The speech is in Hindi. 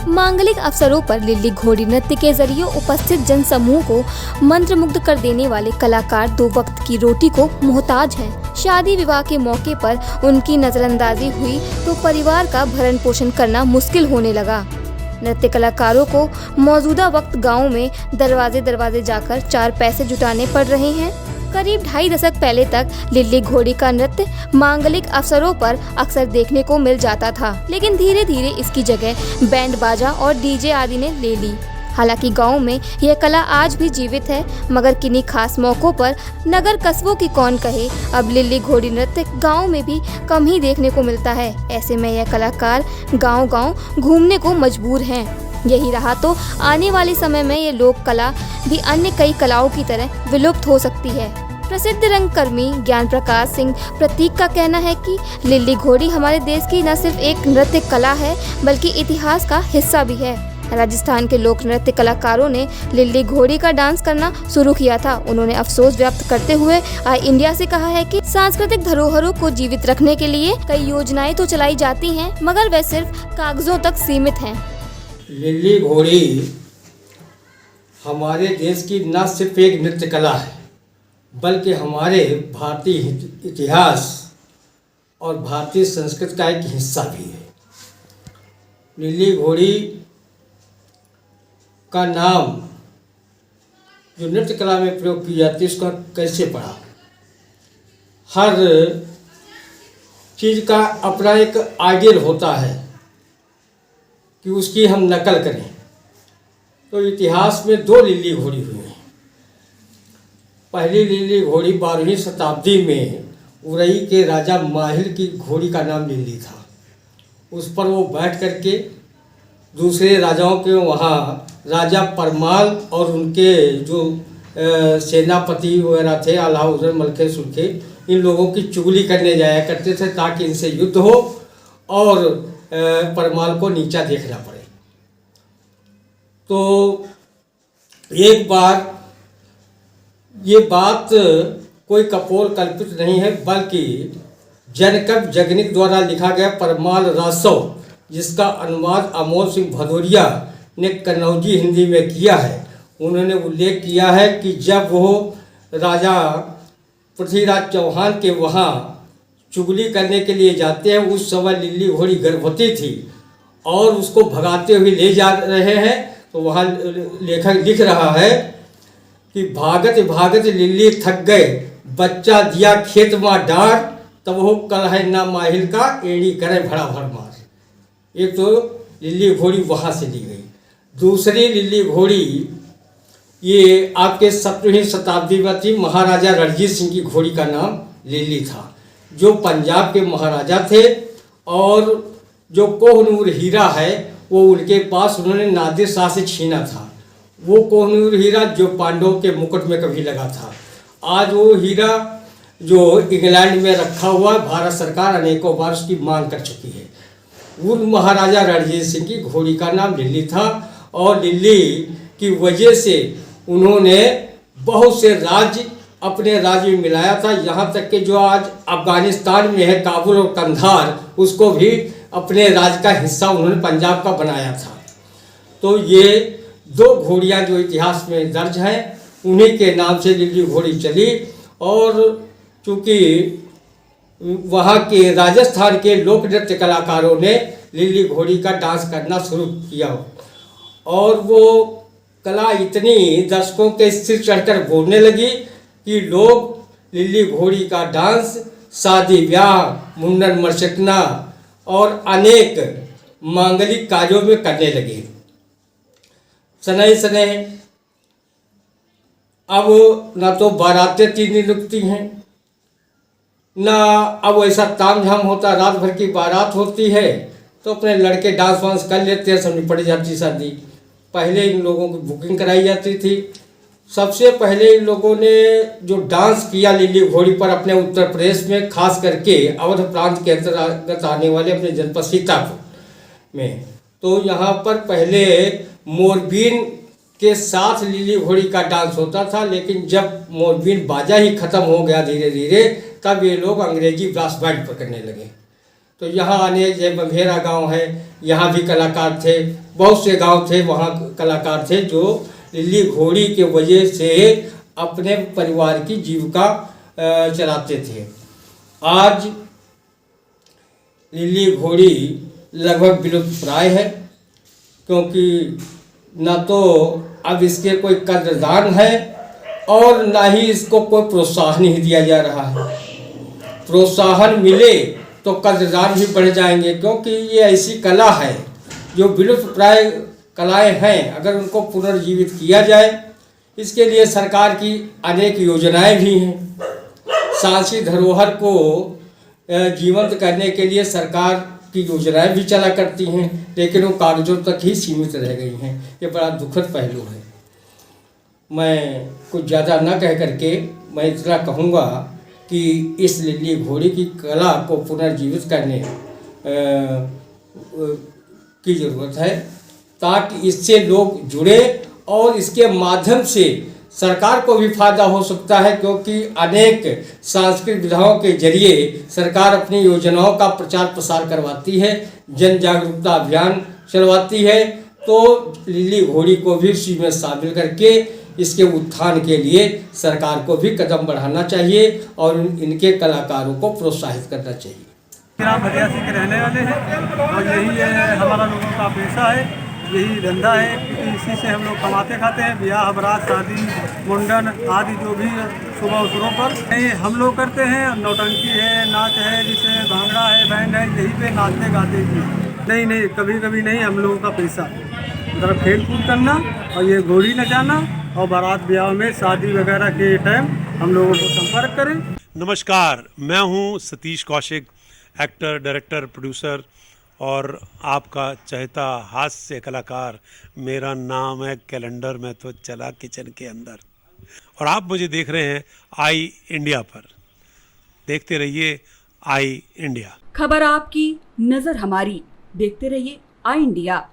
मांगलिक अवसरों पर लिल्ली घोड़ी नृत्य के जरिए उपस्थित जन समूह को मंत्रमुग्ध कर देने वाले कलाकार दो वक्त की रोटी को मोहताज हैं। शादी विवाह के मौके पर उनकी नजरअंदाजी हुई तो परिवार का भरण पोषण करना मुश्किल होने लगा। नृत्य कलाकारों को मौजूदा वक्त गाँव में दरवाजे दरवाजे जाकर 4 पैसे जुटाने पड़ रहे हैं। करीब 2.5 दशक पहले तक लिल्ली घोड़ी का नृत्य मांगलिक अवसरों पर अक्सर देखने को मिल जाता था, लेकिन धीरे धीरे इसकी जगह बैंड बाजा और डीजे आदि ने ले ली। हालांकि गांव में यह कला आज भी जीवित है, मगर किन्हीं खास मौकों पर नगर कस्बों की कौन कहे, अब लिल्ली घोड़ी नृत्य गाँव में भी कम ही देखने को मिलता है। ऐसे में यह कलाकार गाँव-गाँव घूमने को मजबूर हैं। यही रहा तो आने वाले समय में ये लोक कला भी अन्य कई कलाओं की तरह विलुप्त हो सकती है। प्रसिद्ध रंगकर्मी ज्ञान प्रकाश सिंह प्रतीक का कहना है कि लिल्ली घोड़ी हमारे देश की न सिर्फ एक नृत्य कला है, बल्कि इतिहास का हिस्सा भी है। राजस्थान के लोक नृत्य कलाकारों ने लिल्ली घोड़ी का डांस करना शुरू किया था। उन्होंने अफसोस व्यक्त करते हुए आई इंडिया से कहा है कि सांस्कृतिक धरोहरों को जीवित रखने के लिए कई योजनाएं तो चलाई जाती हैं, मगर वे सिर्फ कागजों तक सीमित हैं। लिल्ली घोड़ी हमारे देश की न सिर्फ एक नृत्य कला है, बल्कि हमारे भारतीय इतिहास और भारतीय संस्कृति का एक हिस्सा भी है। लिल्ली घोड़ी का नाम जो नृत्य कला में प्रयोग की जाती है, उसका कैसे पड़ा। हर चीज़ का अपना एक आइडियल होता है कि उसकी हम नकल करें। तो इतिहास में 2 लिल्ली घोड़ी हुई हैं। पहली लिल्ली घोड़ी 12वीं शताब्दी में उरई के राजा माहिल की घोड़ी का नाम लिल्ली था। उस पर वो बैठ करके दूसरे राजाओं के वहाँ राजा परमाल और उनके जो सेनापति वगैरह थे, अलाउद्दीन मलके सुल्के, इन लोगों की चुगली करने जाया करते थे ताकि इनसे युद्ध हो और परमाल को नीचा देखना पड़े। तो एक बार ये बात कोई कपोल कल्पित नहीं है, बल्कि जनकव जगनिक द्वारा लिखा गया परमाल रासव, जिसका अनुवाद अमोल सिंह भदौरिया ने कन्नौजी हिंदी में किया है। उन्होंने उल्लेख किया है कि जब वो राजा पृथ्वीराज चौहान के वहाँ चुगली करने के लिए जाते हैं, उस समय लिल्ली घोड़ी गर्भवती थी और उसको भगाते हुए ले जा रहे हैं। तो वहाँ लेखक लिख रहा है कि भागत भागत लिल्ली थक गए, बच्चा दिया खेत माँ डार, तब हो कल है ना माहिल का एड़ी करे भड़ा भड़ मार। एक तो लिल्ली घोड़ी वहाँ से ली गई। दूसरी लिल्ली घोड़ी ये आपके 17वीं शताब्दी में थी। महाराजा रणजीत सिंह की घोड़ी का नाम लिल्ली था, जो पंजाब के महाराजा थे, और जो कोहनूर हीरा है वो उनके पास उन्होंने नादिर शाह से छीना था। वो कोहनूर हीरा जो पांडवों के मुकुट में कभी लगा था, आज वो हीरा जो इंग्लैंड में रखा हुआ, भारत सरकार अनेकों बार उसकी मांग कर चुकी है। उन महाराजा रणजीत सिंह की घोड़ी का नाम लिल्ली था, और लिल्ली की वजह से उन्होंने बहुत से राज्य अपने राज्य में मिलाया था। यहाँ तक कि जो आज अफगानिस्तान में है काबुल और कंधार, उसको भी अपने राज्य का हिस्सा उन्होंने पंजाब का बनाया था। तो ये 2 घोड़ियाँ जो इतिहास में दर्ज हैं, उन्हीं के नाम से लिल्ली घोड़ी चली। और चूँकि वहाँ के राजस्थान के लोक नृत्य कलाकारों ने लिल्ली घोड़ी का डांस करना शुरू किया, और वो कला इतनी दर्शकों के सिर चढ़कर बोलने लगी कि लोग लिल्ली घोड़ी का डांस शादी ब्याह, मुंडन मरचटना और अनेक मांगलिक कार्यों में करने लगे। सनई सनई अब ना तो बारातें 3 दिन रुकती हैं, ना अब ऐसा तामझाम होता, रात भर की बारात होती है तो अपने लड़के डांस वांस कर लेते हैं, समझ पड़ जाती शादी। पहले इन लोगों की बुकिंग कराई जाती थी। सबसे पहले इन लोगों ने जो डांस किया लिल्ली घोड़ी पर अपने उत्तर प्रदेश में, खास करके अवध प्रांत के अंतर्गत आने वाले अपने जनपद सीतापुर में, तो यहाँ पर पहले मोरबीन के साथ लिल्ली घोड़ी का डांस होता था। लेकिन जब मोरबीन बाजा ही ख़त्म हो गया धीरे धीरे, तब ये लोग अंग्रेजी ब्रास बैंड पर करने लगे। तो यहाँ अनेक जैसे बंधेरा गांव है, यहाँ भी कलाकार थे, बहुत से गांव थे वहाँ कलाकार थे जो लिल्ली घोड़ी के वजह से अपने परिवार की जीविका चलाते थे। आज लिल्ली घोड़ी लगभग विलुप्त प्राय है, क्योंकि न तो अब इसके कोई कदरदान है और ना ही इसको कोई प्रोत्साहन ही दिया जा रहा है। प्रोत्साहन मिले तो कदरदान भी बढ़ जाएंगे, क्योंकि ये ऐसी कला है जो विलुप्त प्राय कलाएं हैं, अगर उनको पुनर्जीवित किया जाए इसके लिए सरकार की अनेक योजनाएं भी हैं। सांस्कृतिक धरोहर को जीवंत करने के लिए सरकार की योजनाएं भी चला करती हैं, लेकिन वो कागजों तक ही सीमित रह गई हैं। ये बड़ा दुखद पहलू है। मैं कुछ ज़्यादा न कह करके मैं इतना कहूँगा कि इस लिल्ली घोड़ी की कला को पुनर्जीवित करने की ज़रूरत है, ताकि इससे लोग जुड़े और इसके माध्यम से सरकार को भी फायदा हो सकता है, क्योंकि अनेक सांस्कृतिक विधाओं के जरिए सरकार अपनी योजनाओं का प्रचार प्रसार करवाती है, जन जागरूकता अभियान चलवाती है। तो लिल्ली घोड़ी को भी इसी में शामिल करके इसके उत्थान के लिए सरकार को भी कदम बढ़ाना चाहिए और इनके कलाकारों को प्रोत्साहित करना चाहिए। ग्राम भदियासी के रहने वाले हैं और यही हमारा लोगों का पेशा है, यही धंधा है, क्योंकि इसी से हम लोग कमाते खाते हैं। ब्याह बारात शादी मुंडन आदि जो भी शुभ अवसरों पर हम लोग करते हैं। नौटंकी है, नाच है, जैसे भांगड़ा है, बैंड है, यही पे नाचते गाते भी नहीं कभी कभी नहीं। हम लोगों का पैसा मतलब खेल कूद करना और ये घोड़ी नचाना और बारात ब्याह में शादी वगैरह के टाइम हम लोगों को संपर्क करें। नमस्कार, मैं हूं Satish Kaushik, actor, director, producer और आपका चहेता हास्य कलाकार। मेरा नाम है कैलेंडर, मैं तो चला किचन के अंदर और आप मुझे देख रहे हैं आई इंडिया पर। देखते रहिए आई इंडिया। खबर आपकी, नजर हमारी। देखते रहिए आई इंडिया।